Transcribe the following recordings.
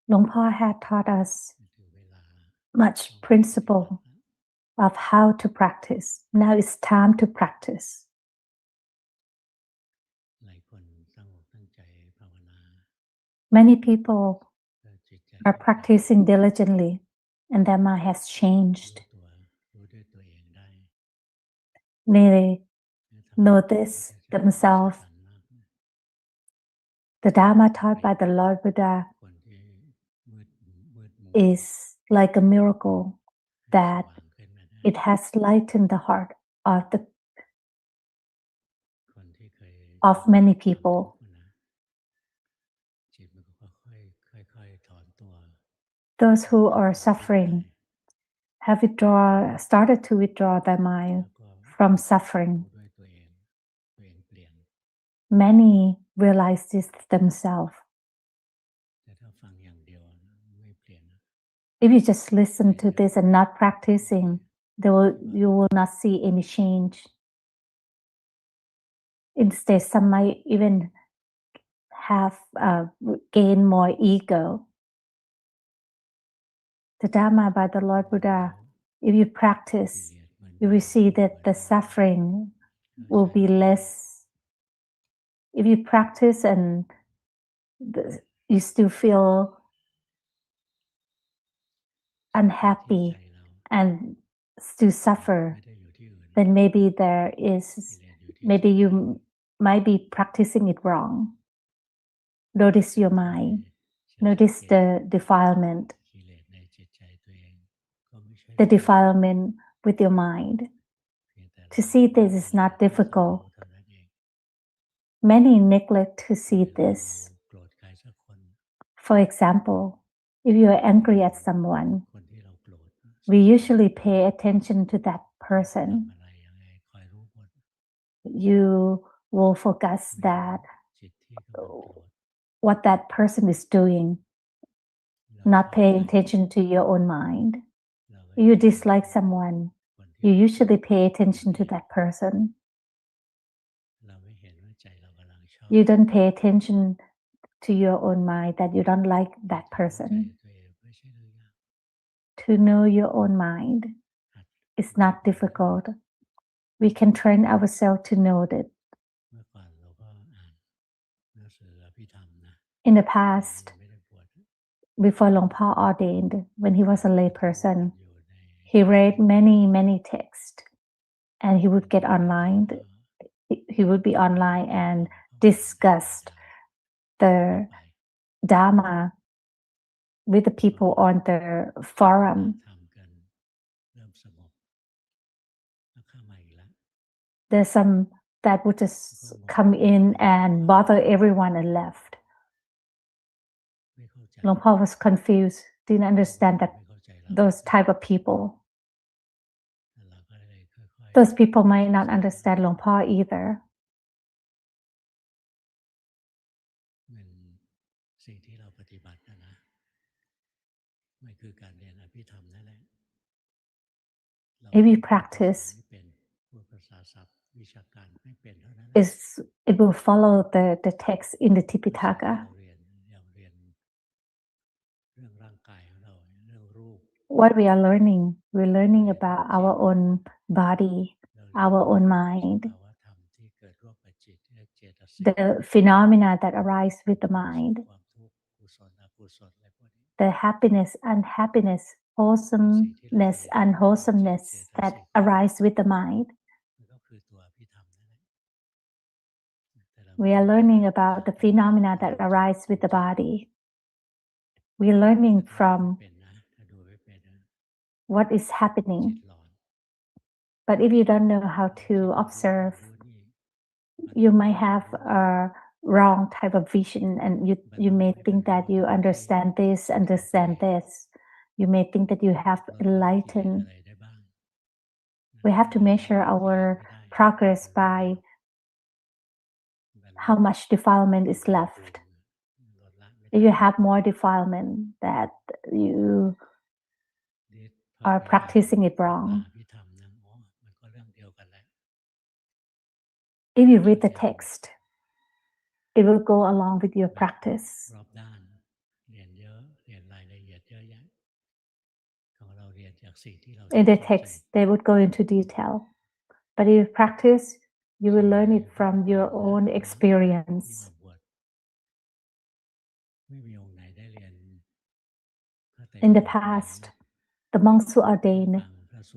Luangpu had taught us much principle of how to practice. Now it's time to practice. Many people are practicing diligently, and their mind has changed. They notice themselves. The Dhamma taught by the Lord Buddha is like a miracle that it has lightened the heart of many people. Those who are suffering have started to withdraw their mind from suffering. Many realize this themselves. If you just listen to this and not practicing, you will not see any change. Instead, some might even have gain more ego. The Dhamma by the Lord Buddha, if you practice, you will see that the suffering will be less. If you practice and you still feel unhappy and still suffer, then maybe you might be practicing it wrong. Notice your mind. Notice the defilement with your mind. To see this is not difficult. Many neglect to see this. For example, if you are angry at someone, we usually pay attention to that person. You will focus that what that person is doing, not paying attention to your own mind. If you dislike someone, you usually pay attention to that person. You don't pay attention to your own mind that you don't like that person. To know your own mind is not difficult. We can train ourselves to know that. In the past, before Luangpu ordained, when he was a lay person, he read many texts, and he would get online. He would be online and discuss the Dhamma with the people on the forum. There's some that would just come in and bother everyone and left. Luangpu was confused, didn't understand that those type of people. Those people might not understand Luangpu either. If you practice, it will follow the text in the Tipitaka. What we are learning, we're learning about our own body, our own mind, the phenomena that arise with the mind, the happiness, unhappiness, wholesomeness, unwholesomeness that arise with the mind. We are learning about the phenomena that arise with the body. We are learning from what is happening. But if you don't know how to observe, you might have a wrong type of vision, and you may think that you understand this. You may think that you have enlightened. We have to measure our progress by how much defilement is left. If you have more defilement, that you are practicing it wrong. If you read the text, it will go along with your practice. รอบด้านเรียนเยอะเรียนรายละเอียดเยอะแยะของเราเรียนจากสิ่งที่เรา In the text, they would go into detail. But if you practice, you will learn it from your own experience. ไม่มีองค์ไหนได้เรียน In the past, the monks who ordained,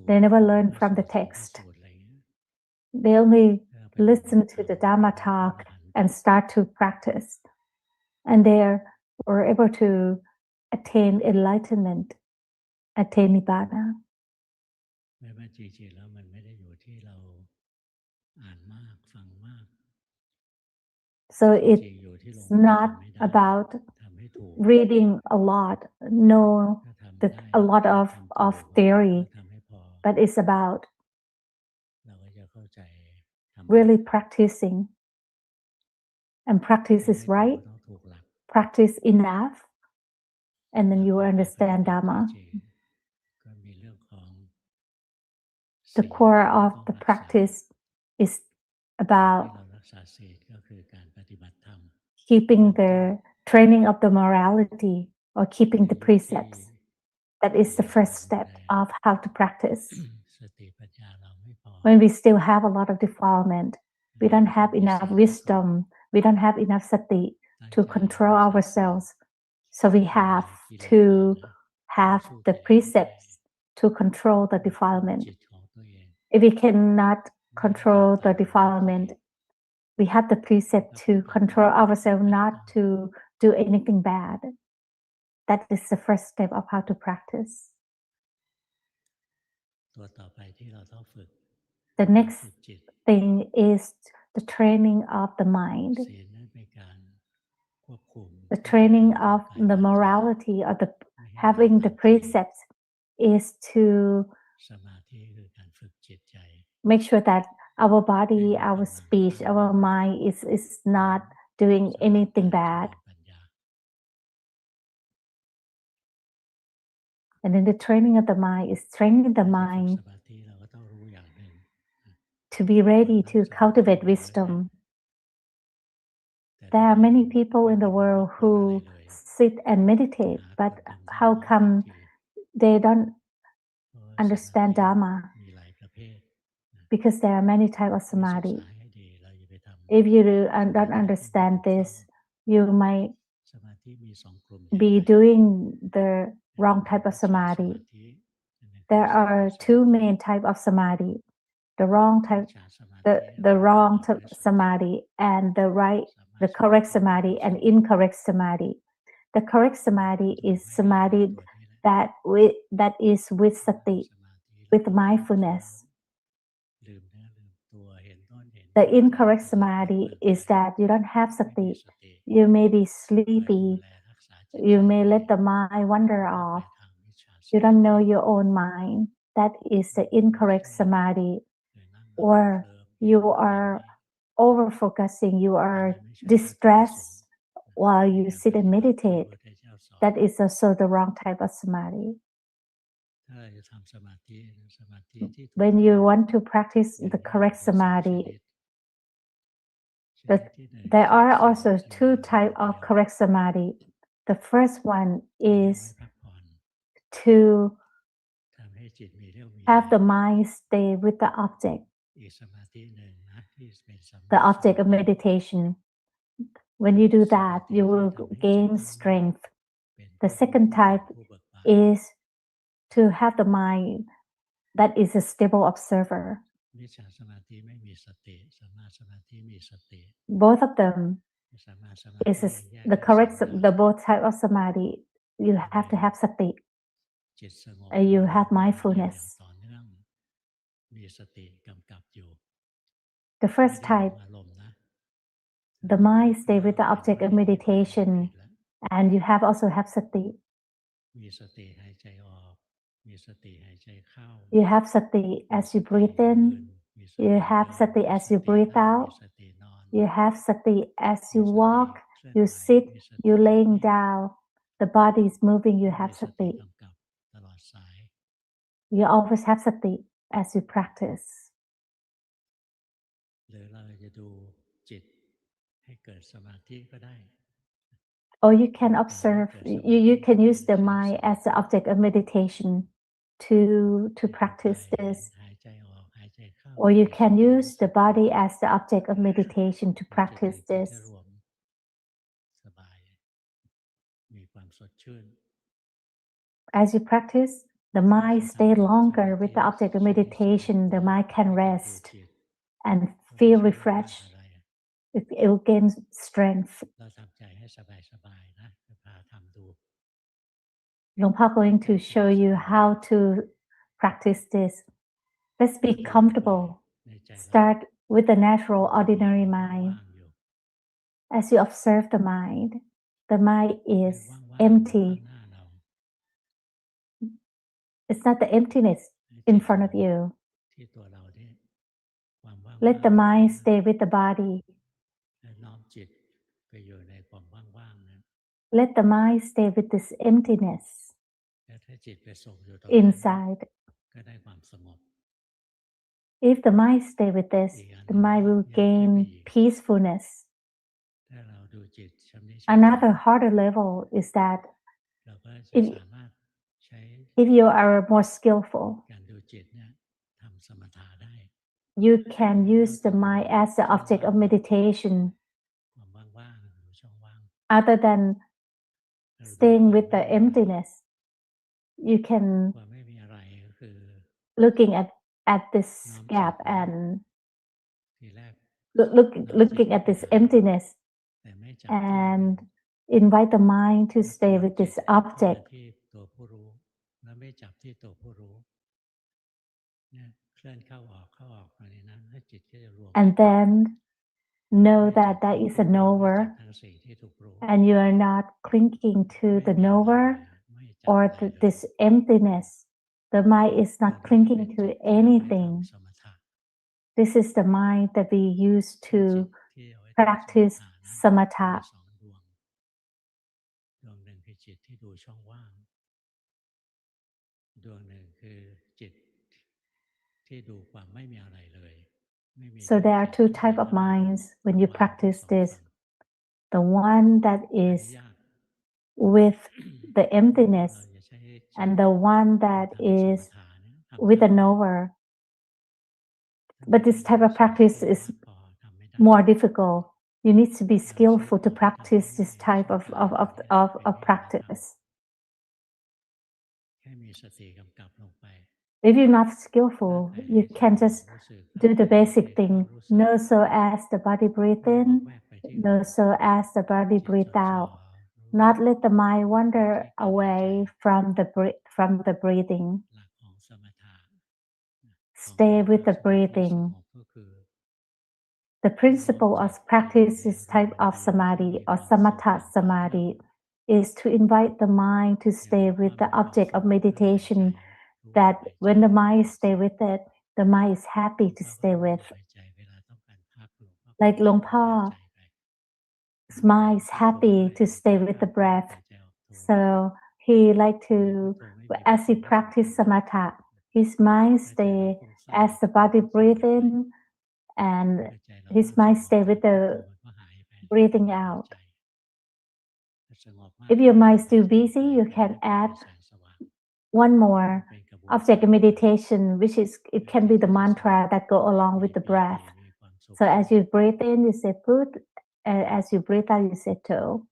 they never learned from the text. They only listen to the Dhamma talk and start to practice. And they were able to attain enlightenment, attain Nibbana. แม้ว่าจริงๆแล้วมันไม่ได้อยู่ที่เราอ่านมากฟังมาก So it's not about reading a lot, know a lot of theory, but it's about really practicing. And practice is right, practice enough, and then you will understand Dhamma. The core of the practice is about keeping the training of the morality or keeping the precepts. That is the first step of how to practice. When we still have a lot of defilement, we don't have enough wisdom, we don't have enough sati to control ourselves. So we have to have the precepts to control the defilement. If we cannot control the defilement, we have the precept to control ourselves not to do anything bad. That is the first step of how to practice. The next thing is the training of the mind. The training of the morality or the having the precepts is to make sure that our body, our speech, our mind is not doing anything bad. And then the training of the mind is training the mind to be ready to cultivate wisdom. There are many people in the world who sit and meditate, but how come they don't understand Dhamma? Because there are many types of samadhi. If you don't understand this, you might be doing the wrong type of samadhi. There are two main types of samadhi: the wrong type, the wrong samadhi, and the correct samadhi and incorrect samadhi. The correct samadhi is samadhi that is with sati, with mindfulness. The incorrect samadhi is that you don't have sati. You may be sleepy. You may let the mind wander off. You don't know your own mind. That is the incorrect samadhi. Or you are over-focusing. You are distressed while you sit and meditate. That is also the wrong type of samadhi. When you want to practice the correct samadhi, there are also two types of correct samadhi. The first one is to have the mind stay with the object of meditation. When you do that, you will gain strength. The second type is to have the mind that is a stable observer. Both of them is the both type of samadhi. You have to have sati. You have mindfulness. The first type, the mind stay with the object of meditation, and you also have sati. You have sati as you breathe in. You have sati as you breathe out. You have sati as you walk, you sit, you laying down. The body is moving. You have sati. You always have sati as you practice. ให้เกิดสมาธิก็ได้ Or you can observe, you can use the mind as the object of meditation to practice this. หายใจออกหายใจเข้า Or you can use the body as the object of meditation to practice จิต this. จะรวมสบายมีความสดชื่น As you practice, the mind stay longer with the object of meditation. The mind can rest and feel refreshed. It will gain strength. เราทำใจให้สบายๆนะจะพาทำดู Luangpu going to show you how to practice this. Let's be comfortable. Start with the natural, ordinary mind. As you observe the mind is empty. It's not the emptiness in front of you. Let the mind stay with the body. Let the mind stay with this emptiness inside. If the mind stay with this, the mind will gain peacefulness. Another harder level is that if you are more skillful, you can use the mind as the object of meditation. Other than staying with the emptiness, you can looking at this gap and looking at this emptiness and invite the mind to stay with this object. And then know that that is a knower, and you are not clinging to the knower or this emptiness. The mind is not clinging to anything. This is the mind that we use to practice samatha. ดวงหนึ่งคือจิตที่ดูช่องว่างดวงหนึ่งคือจิตที่ดูความไม่มีอะไรเลย So there are two types of minds when you practice this. The one that is with the emptiness and the one that is with the knower. But this type of practice is more difficult. You need to be skillful to practice this type of practice. If you're not skillful, you can just do the basic thing. Know so as the body breathe in, know so as the body breathe out. Not let the mind wander away from the breathing. Stay with the breathing. The principle of practice this type of samadhi or samatha samadhi is to invite the mind to stay with the object of meditation, that when the mind stay with it, the mind is happy to stay with. Like Luangpu's mind is happy to stay with the breath. So he like to, as he practice samatha, his mind stay as the body breathe in, and his mind stay with the breathing out. If your mind is still busy, you can add one more object of meditation, which is, it can be the mantra that go along with the breath. So as you breathe in, you say put, and as you breathe out, you say to.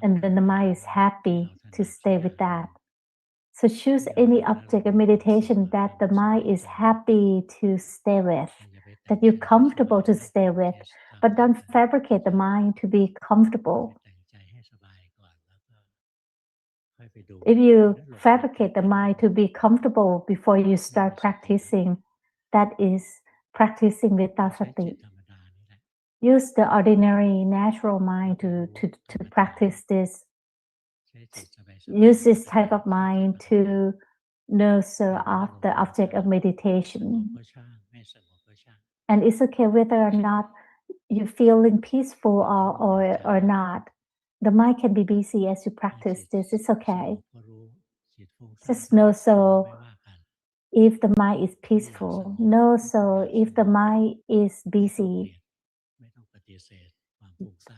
And then the mind is happy to stay with that. So choose any object of meditation that the mind is happy to stay with, that you're comfortable to stay with, but don't fabricate the mind to be comfortable. If you fabricate the mind to be comfortable before you start practicing, that is practicing without sati. Use the ordinary natural mind to practice this. Use this type of mind to know so of the object of meditation. And it's okay whether or not you're feeling peaceful or not. The mind can be busy as you practice this. It's okay. Just know so if the mind is peaceful. Know so if the mind is busy.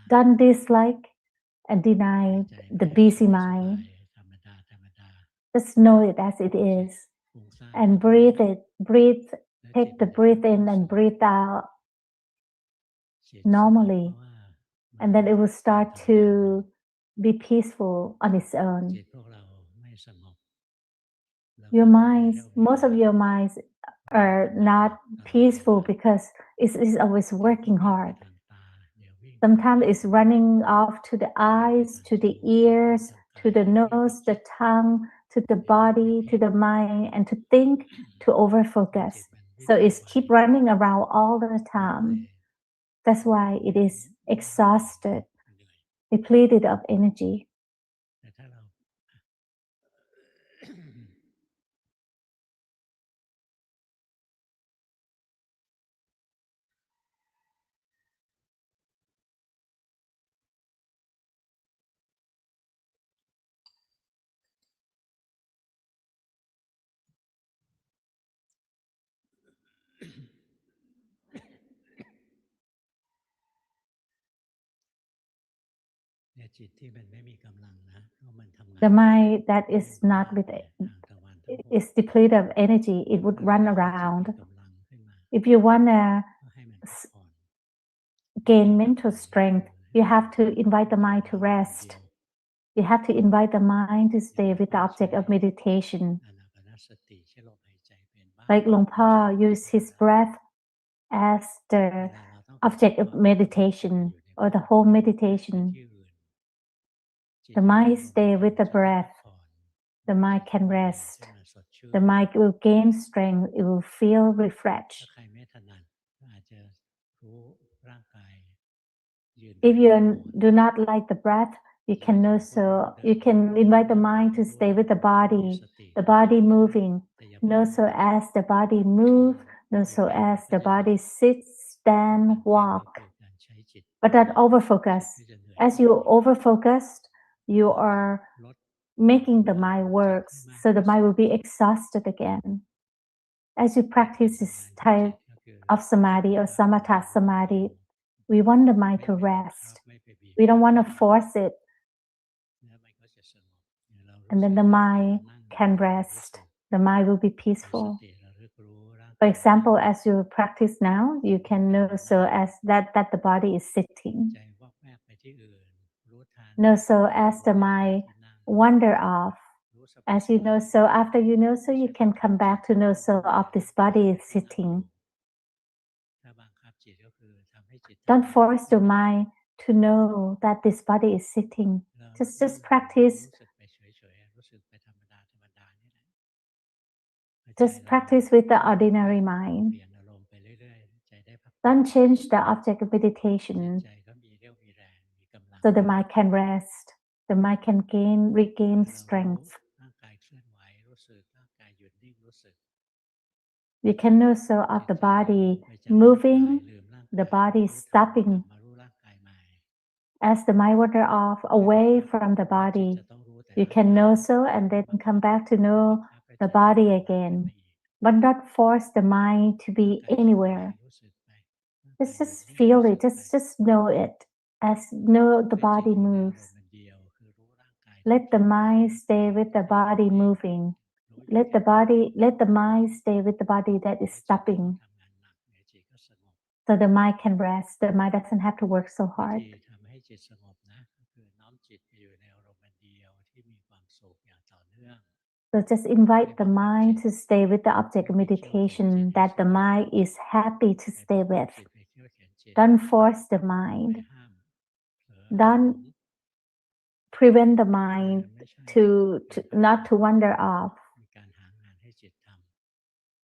don't dislike and deny the busy mind. Just know it as it is. And breathe it. Breathe. Take the breath in and breathe out normally. And then it will start to be peaceful on its own. Your minds, most of your minds are not peaceful because it's always working hard. Sometimes it's running off to the eyes, to the ears, to the nose, the tongue, to the body, to the mind, and to think, to overfocus. So it's keep running around all the time. That's why it is exhausted, depleted of energy. The mind that is not with is depleted of energy, it would run around. If you want to gain mental strength, you have to invite the mind to rest. You have to invite the mind to stay with the object of meditation. Like Luangpu used his breath as the object of meditation or the whole meditation. The mind stay with the breath. The mind can rest. The mind will gain strength. It will feel refreshed. If you do not like the breath, you can invite the mind to stay with the body moving. Know so as the body move, know so as the body sits, stand, walk. But not overfocus. As you overfocused, you are making the mind work, so the mind will be exhausted again. As you practice this type of samadhi or samatha samadhi, we want the mind to rest. We don't want to force it. And then the mind can rest. The mind will be peaceful. For example, as you practice now, you can know so as that the body is sitting. Know so as the mind wander off. As you know so, after you know so, you can come back to know so of this body is sitting. Don't force your mind to know that this body is sitting. Just practice. Just practice with the ordinary mind. Don't change the object of meditation. So the mind can rest. The mind can regain strength. You can know so of the body moving, the body stopping. As the mind wander off away from the body, you can know so and then come back to know the body again. But not force the mind to be anywhere. Just feel it, just know it. As know the body moves. Let the mind stay with the body moving. Let the mind stay with the body that is stopping. So the mind can rest. The mind doesn't have to work so hard. So just invite the mind to stay with the object of meditation that the mind is happy to stay with. Don't force the mind. Don't prevent the mind to not to wander off.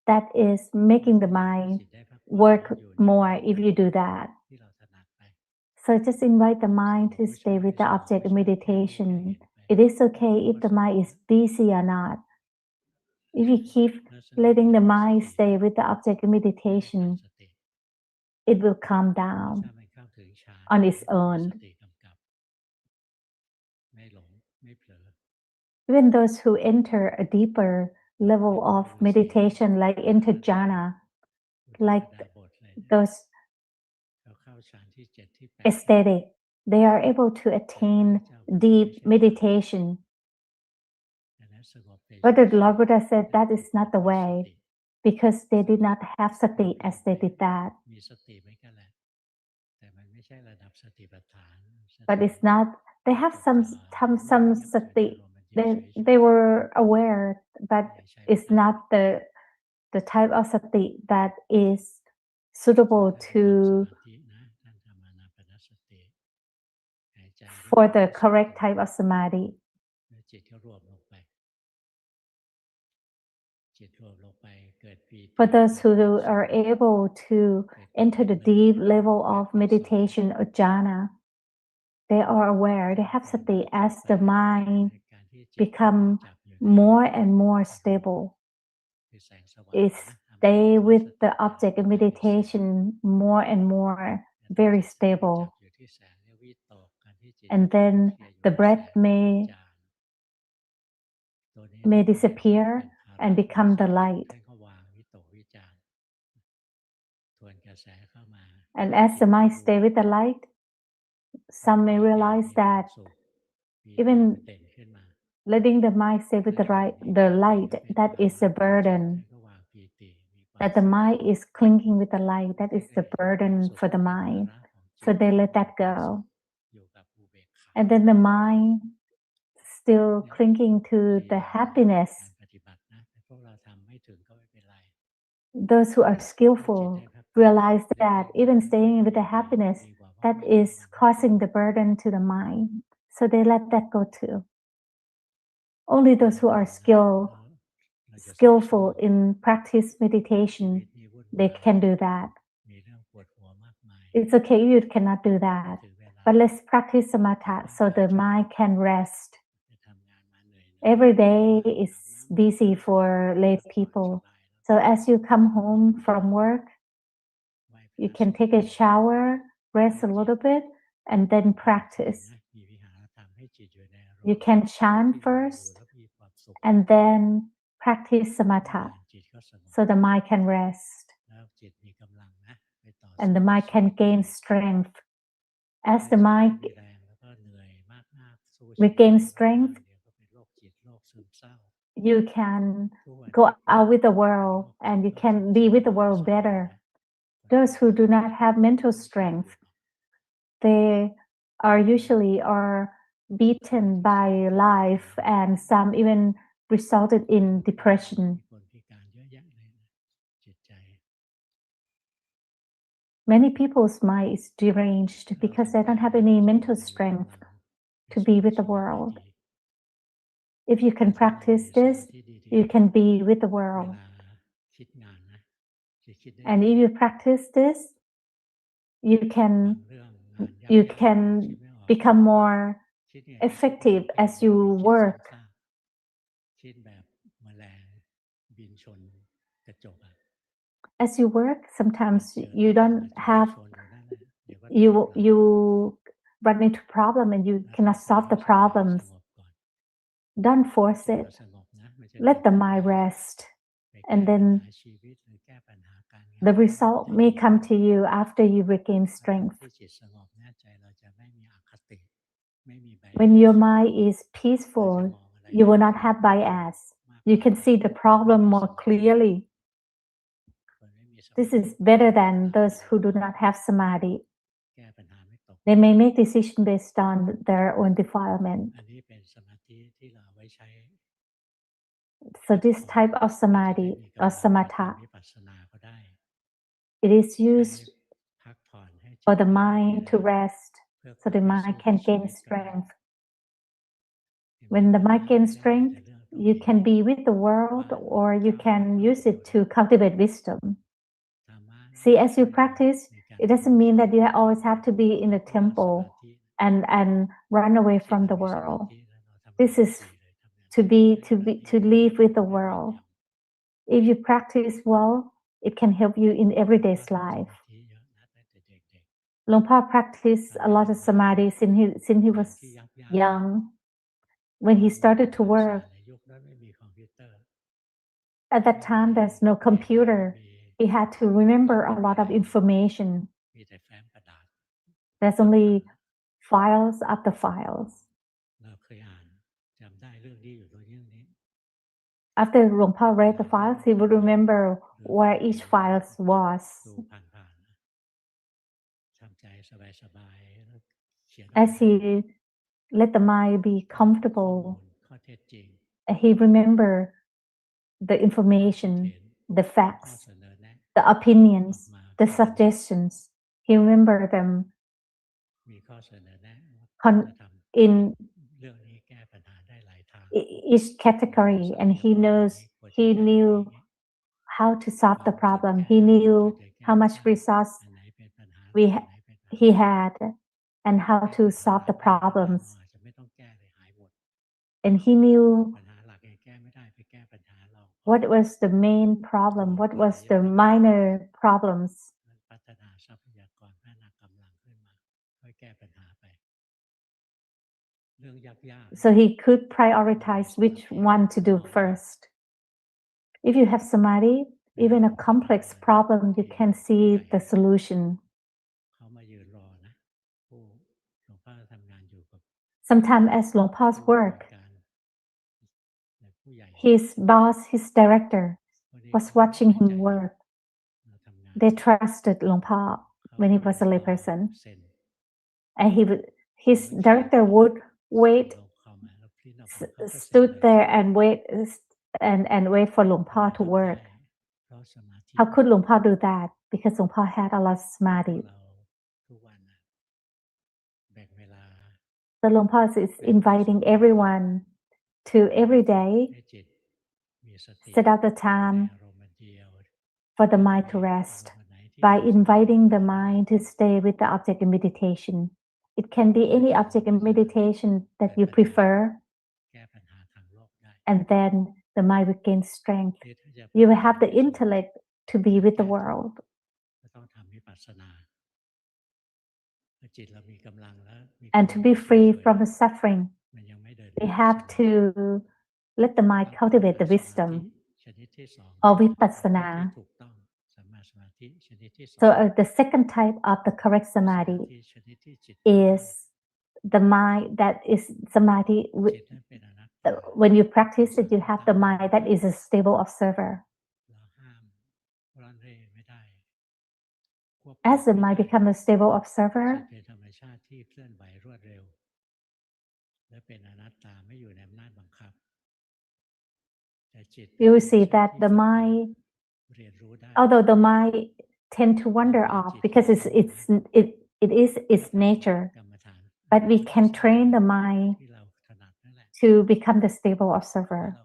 That is making the mind work more if you do that. So just invite the mind to stay with the object of meditation. It is okay if the mind is busy or not. If you keep letting the mind stay with the object of meditation, it will calm down on its own. Even those who enter a deeper level of meditation, like into jhana, like those aesthetic. They are able to attain deep meditation. But the Lord Buddha said that is not the way, because they did not have sati as they did that. But it's not, they have some sati, they were aware, but it's not the type of sati that is suitable for the correct type of samadhi. For those who are able to enter the deep level of meditation or jhana, they are aware, they have sati as the mind become more and more stable. It stay with the object of meditation more and more, very stable. And then the breath may disappear and become the light. And as the mind stay with the light, some may realize that even letting the mind stay with the light, that is a burden. That the mind is clinging with the light, that is the burden for the mind. So they let that go. And then the mind still clinging to the happiness. Those who are skillful realize that even staying with the happiness, that is causing the burden to the mind. So they let that go too. Only those who are skillful in practice meditation, they can do that. It's okay, you cannot do that. But let's practice samatha so the mind can rest. Every day is busy for lay people. So as you come home from work, you can take a shower, rest a little bit, and then practice. You can chant first, and then practice samatha, so the mind can rest. And the mind can gain strength. As the mind regains strength, you can go out with the world and you can be with the world better. Those who do not have mental strength, they are usually beaten by life, and some even resulted in depression. Many people's mind is deranged because they don't have any mental strength to be with the world. If you can practice this, you can be with the world. And if you practice this, you can become more effective as you work. As you work, sometimes you don't have, you run into problem and you cannot solve the problems. Don't force it. Let the mind rest, and then the result may come to you after you regain strength. When your mind is peaceful, you will not have bias. You can see the problem more clearly. This is better than those who do not have samadhi. They may make decisions based on their own defilement. So this type of samadhi or samatha, it is used for the mind to rest, so the mind can gain strength. When the mind gains strength, you can be with the world, or you can use it to cultivate wisdom. See, as you practice, it doesn't mean that you always have to be in the temple and run away from the world. This is to live with the world. If you practice well, it can help you in everyday's life. Luangpu practiced a lot of samadhi since he was young. When he started to work, at that time there's no computer. He had to remember a lot of information. There's only files after files. เราเคยอ่านจำได้เรื่องนี้อยู่ตัวเรื่องนี้ After Luangpa read the files, he would remember where each file was. ดูผ่านๆทำใจสบายๆแล้วเขียน As he let the mind be ข้อ comfortable, มูลข้อเท็จจริง he remember the information, the ข้อ facts, เสนอแนะ the opinions, the suggestions. He remember them มีข้อเสนอแนะ in เรื่องนี้แก้ปัญหาได้หลายทาง each category, and he knew how to solve the problem. He knew how much resource he had and how to solve the problems. And he knew what was the main problem, what was the minor problems. So he could prioritize which one to do first. If you have samadhi, even a complex problem, you can see the solution. Sometimes as Luangpa's work, his boss, his director, was watching him work. They trusted Luangpa when he was a layperson. And his director would wait, stood there and wait for Luangpa to work. How could Luangpa do that? Because Luangpa had a lot of samadhi. So Luangpa is inviting everyone to every day set out the time for the mind to rest by inviting the mind to stay with the object in meditation. It can be any object in meditation that you prefer, and then the mind will gain strength. You will have the intellect to be with the world. And to be free from the suffering, we have to let the mind cultivate the wisdom or vipassana. So the second type of the correct samadhi is the mind that is samadhi. When you practice it, you have the mind that is a stable observer. As the mind becomes a stable observer, you will see that the mind, although the mind tend to wander off because it is its nature, but we can train the mind to become the stable observer.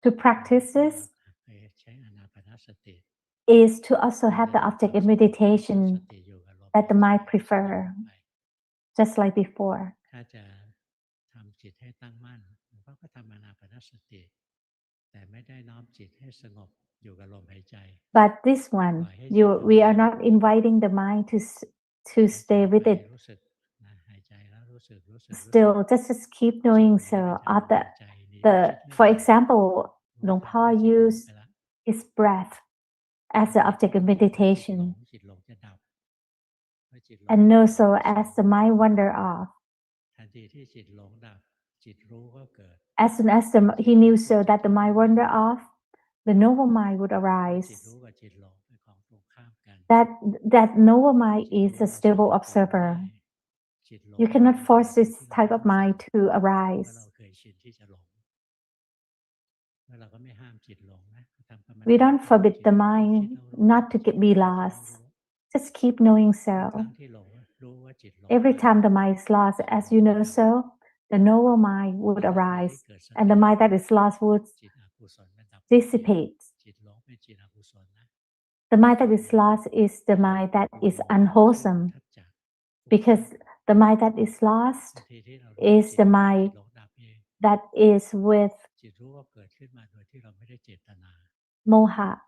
To practice this is to also have the object in meditation that the mind prefer, just like before. But this one, we are not inviting the mind to stay with it. Still, just keep doing so. For example, Luangpa used his breath as the object of meditation, and also as the mind wander off. As soon as he knew so that the mind wander off, the noble mind would arise. That noble mind is a stable observer. You cannot force this type of mind to arise. We don't forbid the mind not to be lost. Just keep knowing so. Every time the mind is lost, as you know so, the noble mind would arise, and the mind that is lost would dissipate. The mind that is lost is the mind that is unwholesome, because the mind that is lost is the mind that is with moha,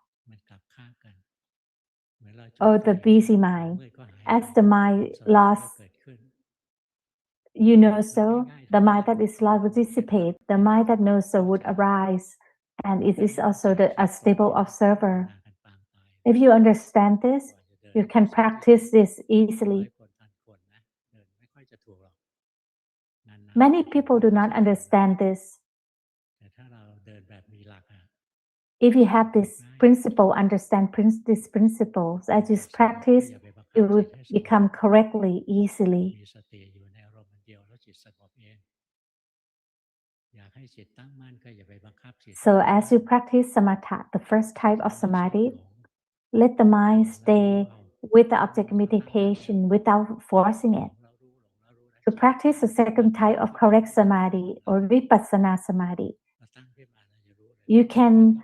or the busy mind. As the mind lost, you know so, the mind that is lost would dissipate. The mind that knows so would arise, and it is also a stable observer. If you understand this, You can practice this easily. Many people do not understand this. If you have this principle, understand these principles, as you practice, it will become correctly, easily. So as you practice samatha, the first type of samadhi, let the mind stay with the object meditation without forcing it. To practice the second type of correct samadhi or vipassana samadhi, you can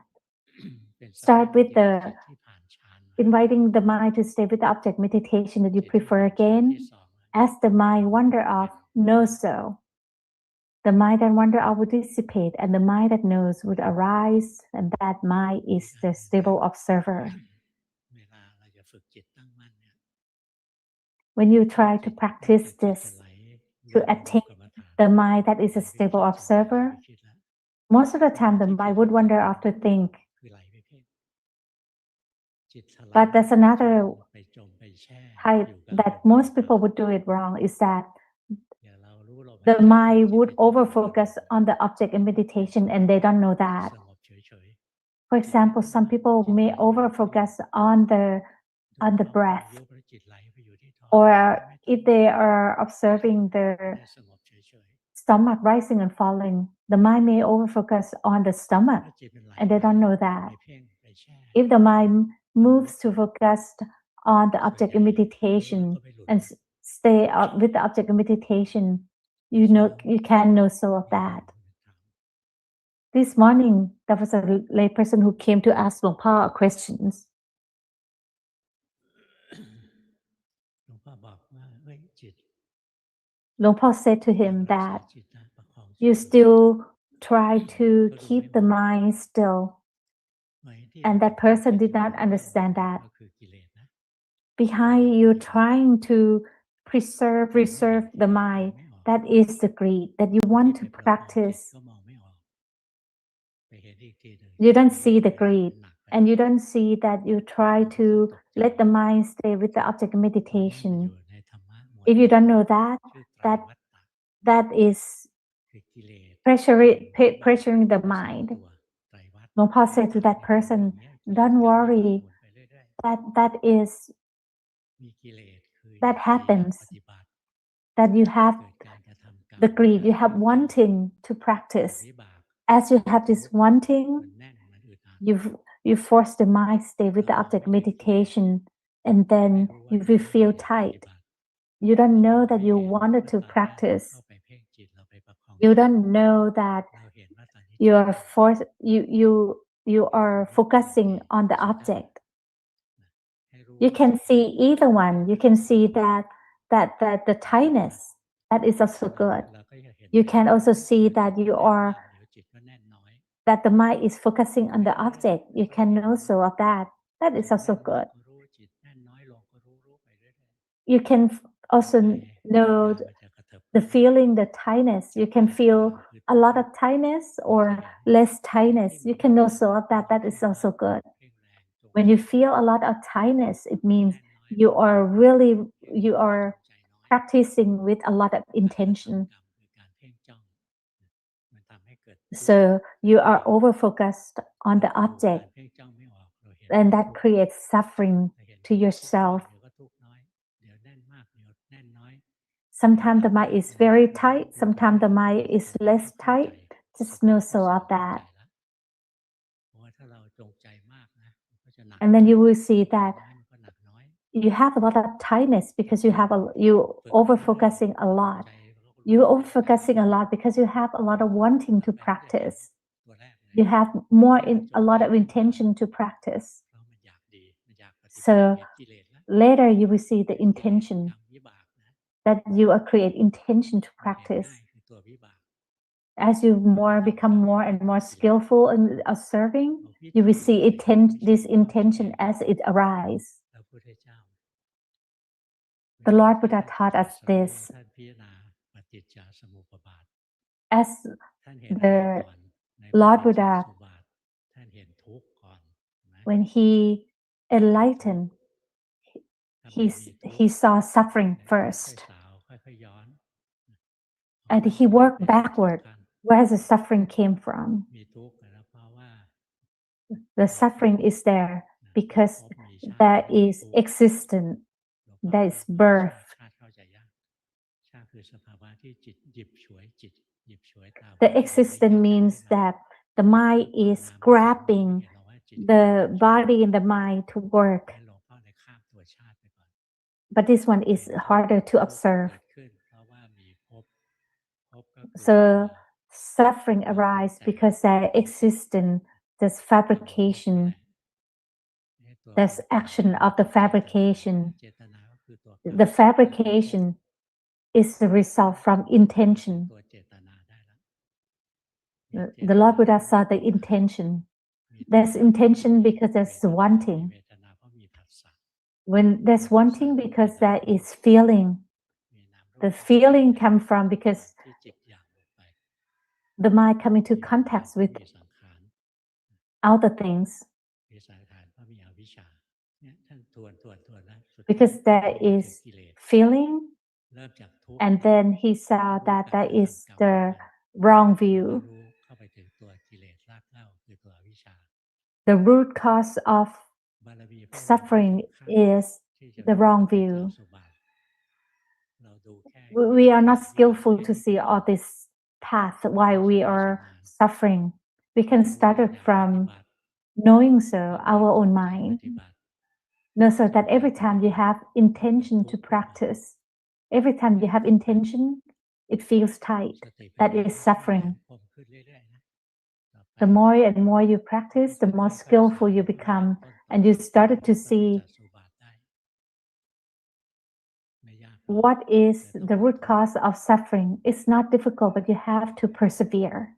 start with the inviting the mind to stay with the object meditation that you prefer again. As the mind wander off, know so. The mind that wander off would dissipate, and the mind that knows would arise, and that mind is the stable observer. When you try to practice this to attain the mind that is a stable observer, most of the time the mind would wander off to think. But there's another type that most people would do it wrong, is that the mind would over-focus on the object in meditation and they don't know that. For example, some people may over-focus on the breath, or if they are observing the stomach rising and falling, the mind may over-focus on the stomach and they don't know that. If the mind moves to focus on the object in meditation and stay with the object in meditation, you can know so of that. This morning, there was a lay person who came to ask Luangpo questions. Luangpo said to him that you still try to keep the mind still, and that person did not understand that. Behind you trying to reserve the mind, that is the greed, that you want to practice. You don't see the greed, and you don't see that you try to let the mind stay with the object of meditation. If you don't know that is pressuring the mind. Luangpo said to that person, don't worry, that happens, that you have the greed, you have wanting to practice. As you have this wanting, you force the mind stay with the object meditation, and then you will feel tight. You don't know that you wanted to practice. You don't know that you are focusing on the object. You can see either one. You can see that the tightness, that is also good. You can also see that that the mind is focusing on the object. You can know so of that. That is also good. You can also know the feeling, the tightness. You can feel a lot of tightness or less tightness. You can know so of that. That is also good. When you feel a lot of tightness, it means you are practicing with a lot of intention. So you are over-focused on the object, and that creates suffering to yourself. Sometimes the mind is very tight, sometimes the mind is less tight. Just know so of that. And then you will see that you have a lot of tightness because you over-focusing a lot. You over-focusing a lot because you have a lot of wanting to practice. You have a lot of intention to practice. So later you will see the intention, that you create intention to practice. As you become more and more skillful in observing, you will see this intention as it arises. The Lord Buddha taught us this. As the Lord Buddha, when he enlightened, he saw suffering first, and he worked backward where the suffering came from. The suffering is there because there is existence, there is birth. The existence means that the mind is grabbing the body and the mind to work. But this one is harder to observe. So suffering arises because there existence, there's fabrication, there's action of the fabrication. The fabrication is the result from intention. The Lord Buddha saw the intention. There's intention because there's wanting. When there's wanting, because there is feeling. The feeling comes from because the mind come into contact with other things. Because there is feeling, and then he saw that that is the wrong view. The root cause of suffering is the wrong view. We are not skillful to see all this path why we are suffering. We can start it from knowing so our own mind. Know so that every time you have intention to practice, every time you have intention, it feels tight. That is suffering. The more and more you practice, the more skillful you become, and you started to see what is the root cause of suffering. It's not difficult, but you have to persevere.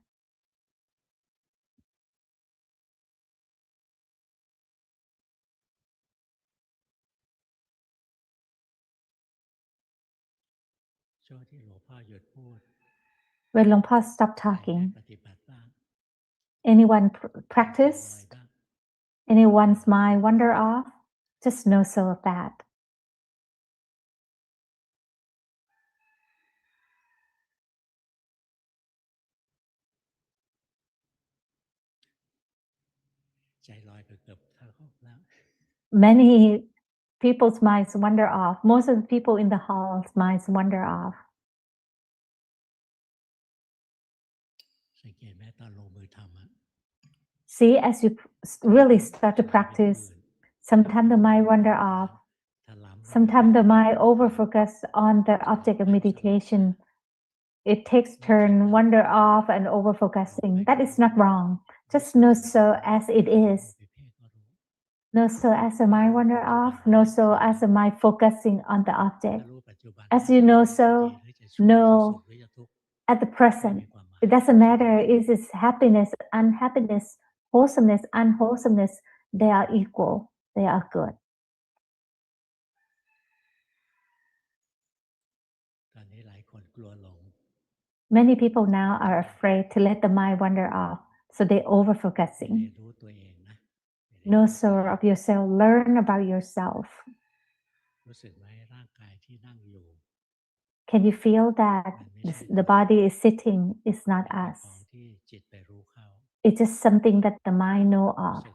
When Luangpu stopped talking, anyone practice? Anyone's mind wander off? Just know so of that. Many people's minds wander off. Most of the people in the hall's minds wander off. See, as you really start to practice, sometimes the mind wander off. Sometimes the mind over-focus on the object of meditation. It takes turn wander off and over-focusing. That is not wrong. Just know so as it is. Know so as the mind wander off. Know so as the mind focusing on the object. As you know so, know at the present. It doesn't matter is it happiness, unhappiness, wholesomeness, unwholesomeness. They are equal. They are good. Many people now are afraid to let the mind wander off, so they over-focusing. Know so of yourself. Learn about yourself. Can you feel that the body is sitting is not us? It's just something that the mind know of.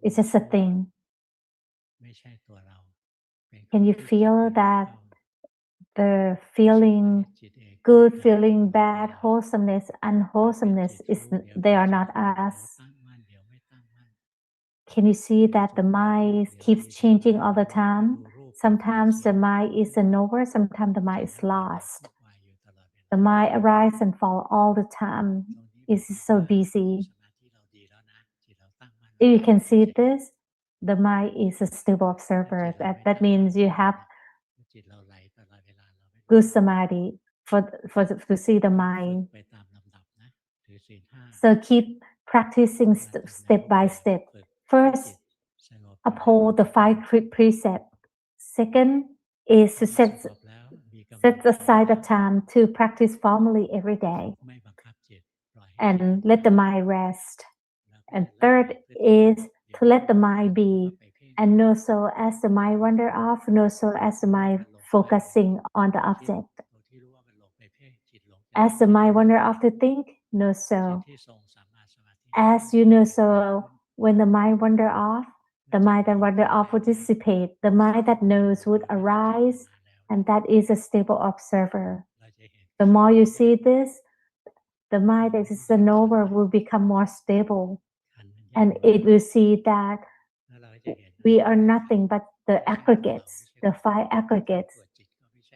It's just a thing. Can you feel that the feeling good, feeling bad, wholesomeness, unwholesomeness, they are not us? Can you see that the mind keeps changing all the time? Sometimes the mind is a knower, sometimes the mind is lost. The mind arises and falls all the time. It's so busy. If you can see this, the mind is a stable observer. That means you have good samadhi to see the mind. So keep practicing step by step. First, uphold the 5 precepts. Second is to set aside the time to practice formally every day and let the mind rest. And third is to let the mind be. And no so as the mind wander off, no so as the mind focusing on the object. As the mind wander off to think, no so. As you know so, when the mind wander off, the mind that wander off would dissipate. The mind that knows would arise, and that is a stable observer. The more you see this, the mind that is the knower will become more stable, and it will see that we are nothing but the aggregates, the five aggregates,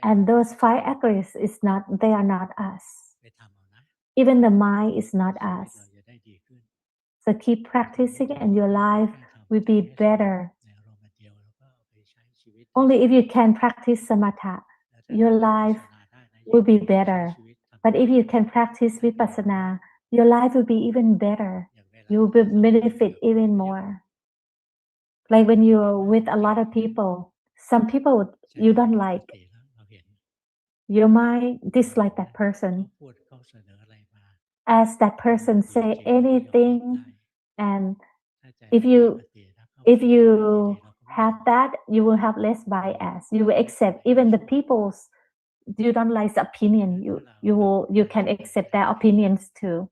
and those five aggregates is not, they are not us. Even the mind is not us. So keep practicing, and your life will be better. Only if you can practice samatha, your life will be better. But if you can practice vipassana, your life will be even better. You will benefit even more. Like when you're with a lot of people, some people you don't like, your mind dislike that person. As that person say anything, and if you have that, you will have less bias. You will accept even the people's you don't like the opinion. You can accept their opinions too.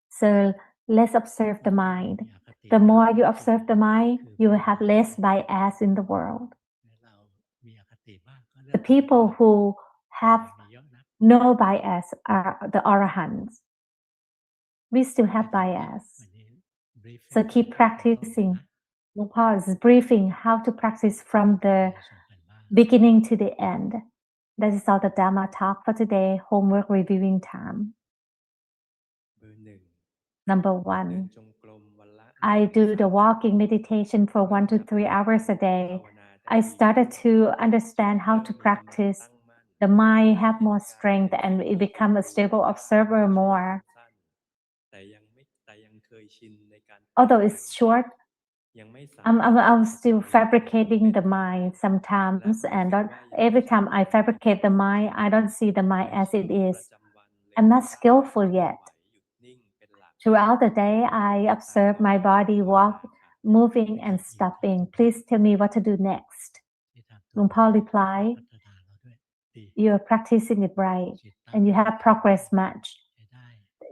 So let's observe the mind. The more you observe the mind, you will have less bias in the world. The people who have no bias are the arahants. We still have bias. So keep practicing. Luangpu is briefing how to practice from the beginning to the end. That is all the Dhamma talk for today. Homework reviewing time. Number 1. I do the walking meditation for 1 to 3 hours a day. I started to understand how to practice. The mind have more strength and it become a stable observer more. Although it's short, I'm still fabricating the mind sometimes, and every time I fabricate the mind, I don't see the mind as it is. I'm not skillful yet. Throughout the day, I observe my body moving and stopping. Please tell me what to do next. Luangpu replied, you're practicing it right, and you have progressed much.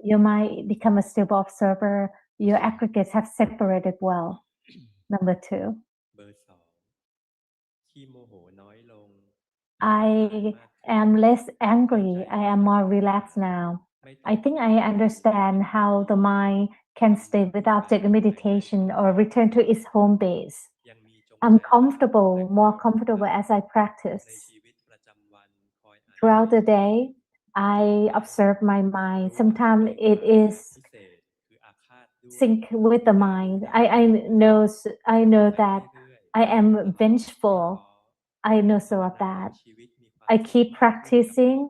You might become a stable observer. Your aggregates have separated well. Number 2. I am less angry. I am more relaxed now. I think I understand how the mind can stay with object in meditation or return to its home base. I'm comfortable, more comfortable as I practice. Throughout the day, I observe my mind. Sometimes it is sync with the mind. I know that I am vengeful. I know so of that. I keep practicing.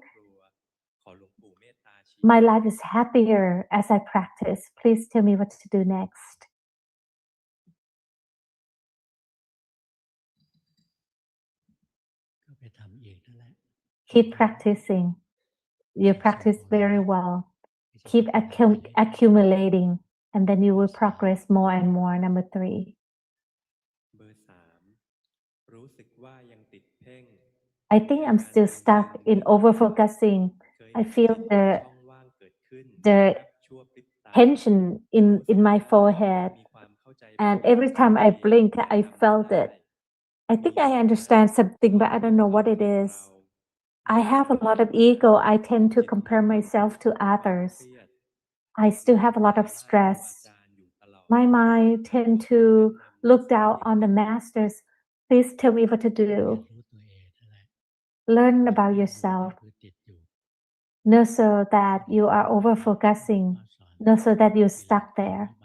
My life is happier as I practice. Please tell me what to do next. Keep practicing. You practice very well. Keep accumulating, and then you will progress more and more. Number 3. I think I'm still stuck in over-focusing. I feel the tension in my forehead, and every time I blink, I felt it. I think I understand something, but I don't know what it is. I have a lot of ego. I tend to compare myself to others. I still have a lot of stress. My mind tend to look down on the masters. Please tell me what to do. Learn about yourself. Know so that you are over focusing. Know so that you're stuck there.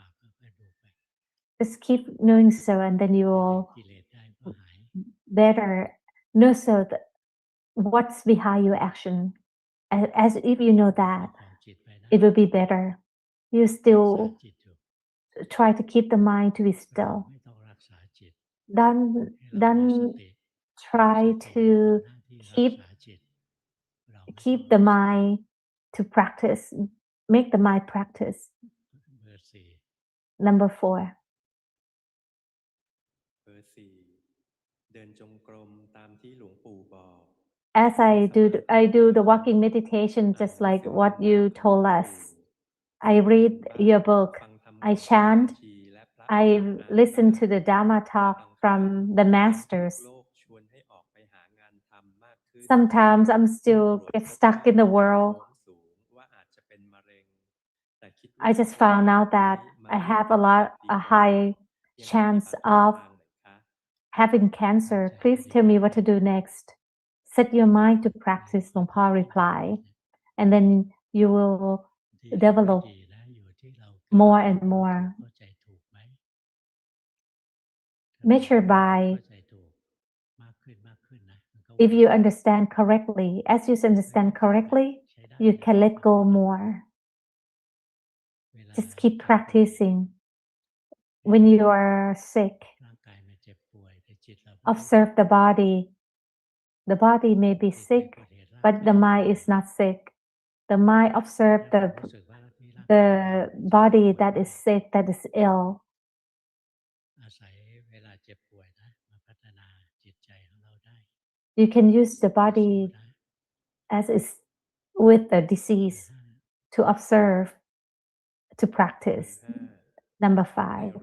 Just keep knowing so, and then you will better know so that what's behind your action. As if you know that, it will be better. You still try to keep the mind to be still. Don't try to keep the mind to practice. Make the mind practice. Number 4. As I do the walking meditation just like what you told us. I read your book. I chant. I listen to the Dhamma talk from the masters. Sometimes I'm still get stuck in the world. I just found out that I have a high chance of having cancer. Please tell me what to do next. Set your mind to practice, Luangpo replied, and then you will ดีหรือไม่ develop ดีนะอยู่ที่เราเกิด more and รู้ more. เข้าใจถูกไหม Measure by เข้าใจถูกมากขึ้นมากขึ้นนะมันก็ if you understand correctly. As you understand correctly, you can let go more. เวลา Just keep practicing. When you are sick, ร่างกายมันเจ็บป่วยแต่จิตเรา observe the body. The body may be sick, but the mind is not sick. The mind observe ถ้าเรารู้สึกว่านี่ร่างกาย the body that is sick, that is ill. อาศัยเวลาเจ็บป่วยนะมาพัฒนาจิตใจของเราได้ You can use the สู้ body นะ as is with the disease to observe, to practice. Number 5.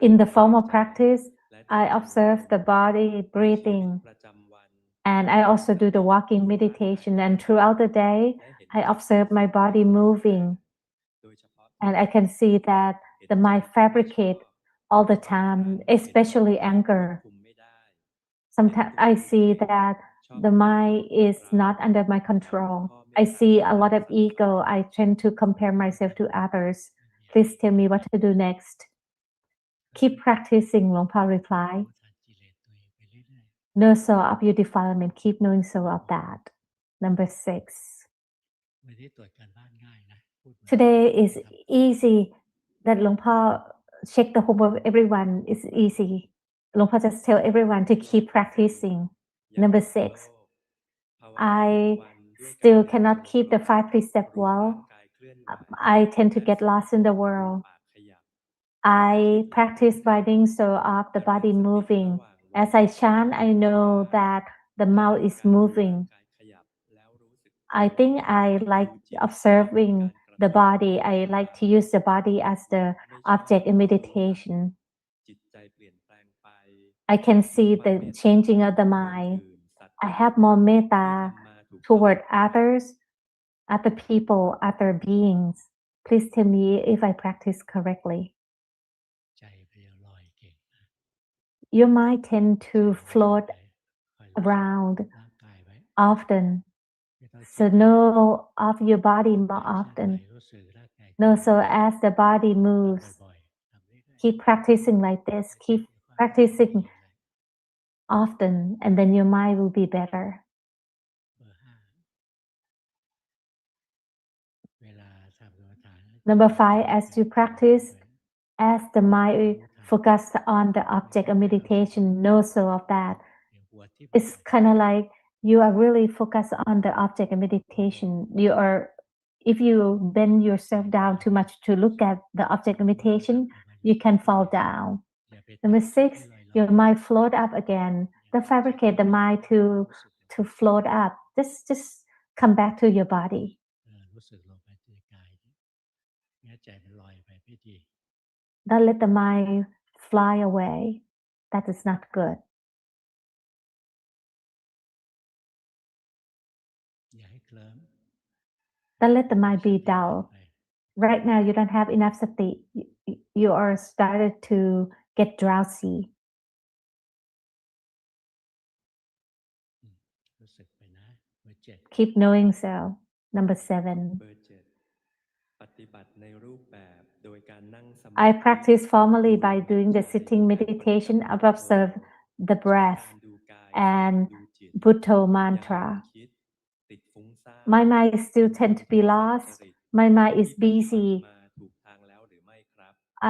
In the formal practice, I observe the body breathing, and I also do the walking meditation. And throughout the day, I observe my body moving, and I can see that the mind fabricate all the time, especially anger. Sometimes I see that the mind is not under my control. I see a lot of ego. I tend to compare myself to others. Please tell me what to do next. Keep practicing, Luangpo replied. รู้ทันกิเลสตัวเองไปเรื่อย No soul of your defilement. Keep knowing soul of that. Number 6. ๆวันนี้ตรวจการบ้านง่ายนะพูดเหมือน Today is easy that Luangpo check the home of everyone. It's easy. Luangpo just tell everyone to keep practicing. Number 6. I still cannot keep the 5 precepts well. I tend to get lost in the world. I practice binding so of the body moving. As I chant, I know that the mouth is moving. I think I like observing the body. I like to use the body as the object in meditation. I can see the changing of the mind. I have more metta toward others, other people, other beings. Please tell me if I practice correctly. ใจไปลอยเก่งนะ Your mind tend to float คอยรู้สึก around ร่างกายไว้ often. ไม่ต้องคิ So ด know of your body more เคลื่อน often. ไหวรู้สึกร่างกาย Know so as the body ทำ moves. บ่อยๆทำเรื่อย Keep practicing like this. ๆ Keep ค่อยๆ practicing ดีเลย often, and then your mind will be better. เบอร์ 5 เวลาทำกรรมฐาน Number 5, as you practice, as the mind focus on the object of meditation, know so of that. หัวที่ It's kind of like you are really focused on the object of meditation. If you bend yourself down too much to look at the object of meditation, you can fall down. อย่าไป Number 6, ให้ลอยๆ your mind float up again. Don't fabricate the mind to float up. Just come back to your body. รู้สึกลงไปที่กายแม้ใจมันลอยไปไม่ดี Don't let the mind fly away. That is not good. อย่าให้เคลิ้ม Don't let the mind be สติ dull. ไป Right now, you don't have enough sati. You are started to get drowsy. รู้สึกไปนะเบอร์ 7 Keep knowing so. Number 7. I practice formally by doing the sitting meditation. I observe the breath and Buddha mantra. My mind still tend to be lost. My mind is busy.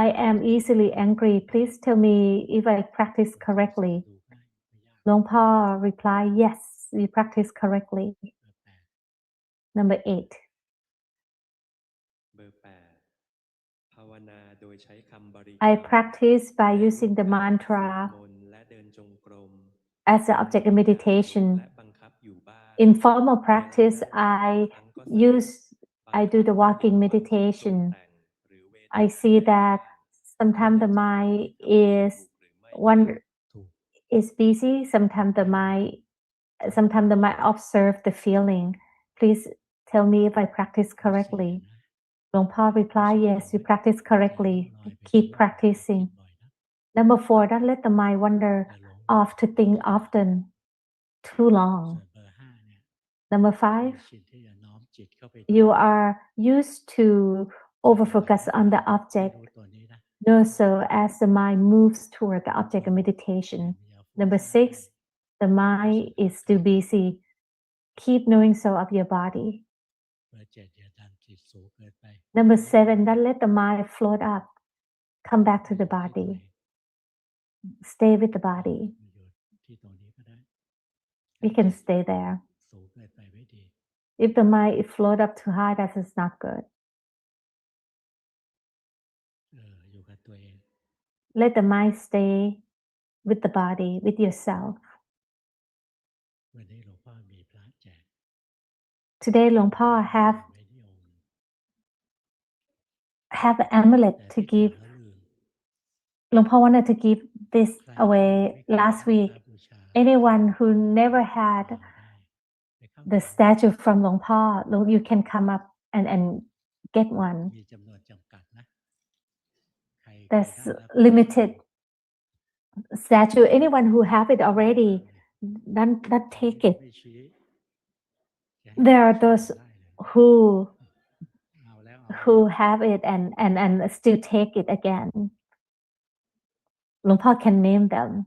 I am easily angry. Please tell me if I practice correctly. ดูง่ายไม่ยาก Luangpo replied, yes, you practice correctly. เบอร์ 8 Number 8. I practice by using the mantra as the object of meditation. In formal practice, I do the walking meditation. I see that sometimes the mind is busy, sometimes the mind observe the feeling. Please tell me if I practice correctly. หลวงพ่อ reply, yes, you practice correctly. Keep practicing. Number 4, don't let the mind wander off to think often, too long. Number 5, you are used to overfocus on the object. No, so as the mind moves toward the object of meditation. Number 6, the mind is too busy. Keep knowing so of your body. Number 7, don't let the mind float up. Come back to the body. Stay with the body. We can stay there. If the mind is float up too high, that is not good. Let the mind stay with the body, with yourself. Today, Luang Po have an amulet to give. Luang Po wanted to give this away last week. Anyone who never had the statue from Luang Po, you can come up and get one. There's limited statue. Anyone who have it already, don't take it. There are those who have it and still take it again. Luang Po can name them.